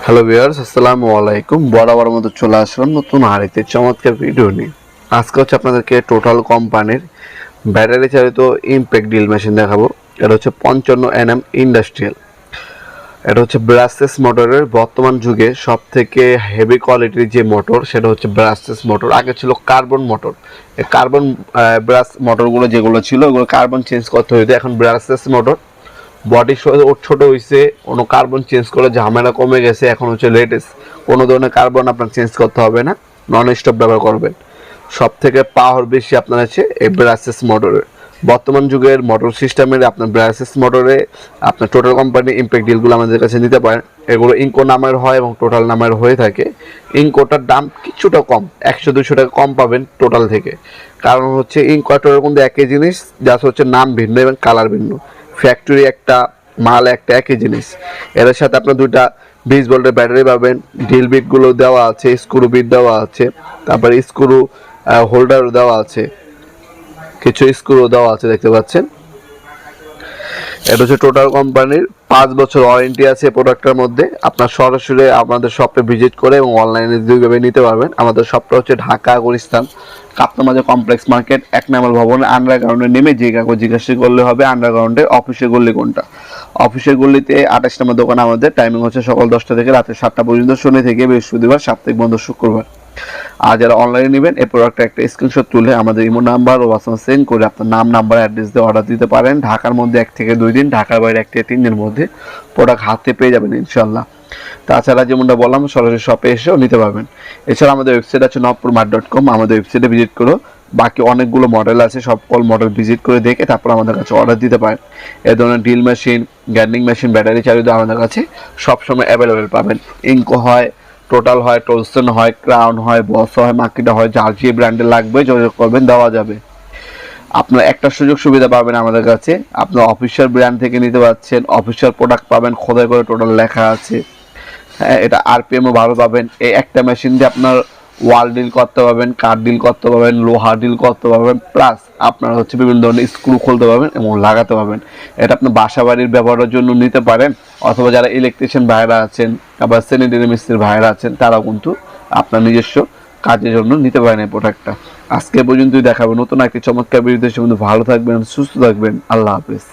Hello viewers, আসসালামু আলাইকুম। বরাবর মতো চলে আসলাম নতুন আরেকটি চমৎকার ভিডিও নিয়ে। আজকে হচ্ছে আপনাদেরকে টোটাল কোম্পানির ব্যাটারি চালিত ইমপ্যাক্ট ড্রিল মেশিন দেখাবো। এটা হচ্ছে 55 NM ইন্ডাস্ট্রিয়াল। এটা হচ্ছে ব্রাসলেস মোটরের বর্তমান যুগে সব থেকে হেভি কোয়ালিটির যে মোটর সেটা হচ্ছে ব্রাসলেস মোটর। আগে ছিল কার্বন মোটর। এই কার্বন ব্রাস মোটরগুলো যেগুলো ছিল ওগুলো কার্বন চেঞ্জ করতে হইতো, এখন ব্রাসলেস মোটর। বডি ছোট হয়েছে, কোনো কার্বন চেঞ্জ করে ঝামেলা কমে গেছে। এখন হচ্ছে লেটেস্ট, কোনো ধরনের কার্বন আপনার চেঞ্জ করতে হবে না, নন স্টপ ব্যবহার করবেন। সব থেকে পাওয়ার বেশি আপনার আছে এই ব্রাসেস মোটরের। বর্তমান যুগের মোটর সিস্টেমের আপনার ব্রাসেস মোটরে আপনার টোটাল কোম্পানি ইমপ্যাক্ট ডিলগুলো আমাদের কাছে নিতে পারেন। এগুলো ইনকো নামের হয় এবং টোটাল নামের হয়ে থাকে। ইনকোটার দাম কিছুটা কম, 100-200 টাকা কম পাবেন টোটাল থেকে। কারণ হচ্ছে ইনকোটার কিন্তু একই জিনিস, জাস্ট হচ্ছে নাম ভিন্ন এবং কালার ভিন্ন। ফ্যাক্টরি একটা, মাল একটা, একই জিনিস। এর সাথে আপনার দুইটা 20 ভোল্টের ব্যাটারি পাবেন। ড্রিল বিটগুলো দেওয়া আছে, স্ক্রু বিট দেওয়া আছে, তারপরে স্ক্রু হোল্ডারও দেওয়া আছে, কিছু স্ক্রু দেওয়া আছে দেখতে পাচ্ছেন। এটা হচ্ছে টোটাল কোম্পানির 5 বছর ওয়ারেন্টি আছে প্রোডাক্টের মধ্যে। আপনার সরাসরি আমাদের শপে ভিজিট করে এবং অনলাইনে দুইভাবে নিতে পারবেন। আমাদের শপটা হচ্ছে ঢাকা গুলিস্তান কাপ্তামাজা কমপ্লেক্স মার্কেট 1 নম্বর ভবনে আন্ডারগ্রাউন্ডে নেমে যে কাগজ জিজ্ঞাসা করলে হবে আন্ডারগ্রাউন্ডের অফিসের গল্লি কোনটা। অফিসের গল্লিতে 28 নম্বর দোকান। আমাদের টাইমিং হচ্ছে সকাল 10টা থেকে রাতে 7টা পর্যন্ত, শনি থেকে বৃহস্পতিবার, সাপ্তাহিক বন্ধ শুক্রবার। আর যারা অনলাইনে নেবেন এই প্রোডাক্টটা একটা স্ক্রিনশট তুলে আমাদের ইমো নাম্বার ও হোয়াটসঅ্যাপ সেন্ড করে আপনার নাম, নাম্বার, অ্যাড্রেস দিয়ে অর্ডার দিতে পারেন। ঢাকার মধ্যে 1 থেকে 2 দিন, ঢাকার বাইরে 1 থেকে 3 দিনের মধ্যে প্রোডাক্ট হাতে পেয়ে যাবেন ইনশাল্লাহ। তাছাড়া যেমনটা বললাম সরাসরি শপে এসেও নিতে পারবেন। এছাড়া আমাদের ওয়েবসাইট আছে navpurmart.com। আমাদের ওয়েবসাইটে ভিজিট করো, বাকি অনেকগুলো মডেল আছে, সকল মডেল ভিজিট করে দেখে তারপর আমাদের কাছে অর্ডার দিতে পারেন। এ ধরনের ড্রিল মেশিন, গ্যান্ডিং মেশিন, ব্যাটারি চালিত আমাদের কাছে সবসময় অ্যাভেলেবেল পাবেন। ইনকো হয়, টোটাল হয়, টোলস্টন হয়, ক্রাউন হয়, বস হয়, মাকিটা হয়, যার যে ব্র্যান্ডের লাগবে যোগাযোগ করবেন, দেওয়া যাবে। আপনার একটা সুযোগ সুবিধা পাবেন আমাদের কাছে, আপনার অফিসিয়াল ব্র্যান্ড থেকে নিতে পারছেন, অফিসিয়াল প্রোডাক্ট পাবেন, খোদাই করে টোটাল লেখা আছে। হ্যাঁ, এটা আরপিএমও ভালো পাবেন। এই একটা মেশিন দিয়ে আপনার ওয়াল ডিল করতে পারবেন, কাঠ ডিল করতে পারবেন, লোহা ডিল করতে পারবেন, প্লাস আপনার হচ্ছে বিভিন্ন ধরনের স্ক্রু খুলতে পারবেন এবং লাগাতে পারবেন। এটা আপনার বাসা বাড়ির ব্যবহারের জন্য নিতে পারেন, অথবা যারা ইলেকট্রিশিয়ান ভাইরা আছেন, আবার স্যানিটারি মিস্ত্রির ভাইরা আছেন, তারাও কিন্তু আপনার নিজস্ব কাজের জন্য নিতে পারেন এই প্রোডাক্টটা। আজকে পর্যন্তই দেখাবো নতুন একটি চমৎকার ভিডিওতে। ভালো থাকবেন, সুস্থ থাকবেন, আল্লাহ হাফেজ।